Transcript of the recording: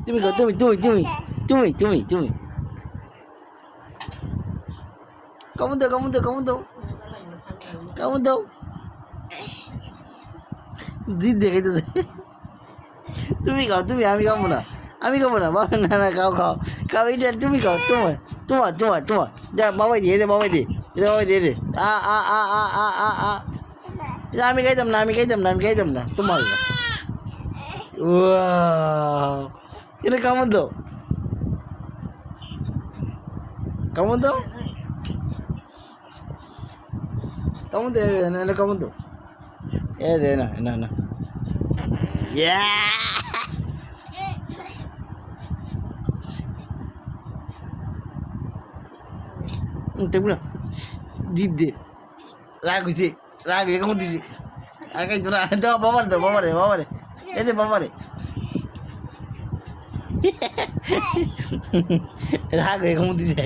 তুমি খাও, তুমি তুমি তুমি তুমি তুমি তুমি কামড় দাও, কামড় দাও, কামড় দাও, কামড় দাও। জিদ দেখাইতেছে। তুমি খাও, তুমি, আমি খাবো না, আমি খাবো না বাবা, না না খাও খাও খাও, এটা তুমি খাও, তোমার তোমার তোমার তোমার, যা বাবাই দিয়ে দে, বাবাই দে, এটা বাবাই দিয়ে দে। আ আ আ আ আ আ আ এটা আমি খাইতাম না, আমি খাইতাম না, আমি খাইতাম না, তোমার। ওয়াও, এটা কামড় দাও, কামড় দাও, কামড় দে, না না কামড় দাও, এ দে না না না। ইয়া দেখবো না, জিদ দে, রাগ হয়েছে, রাগ হয়ে কামড় দিছে, আর খাই তো না, দাও বাবার, দাও বাবারে, বাবারে, এই যে বাবারে। রাগ হয়ে কামড় দিছে।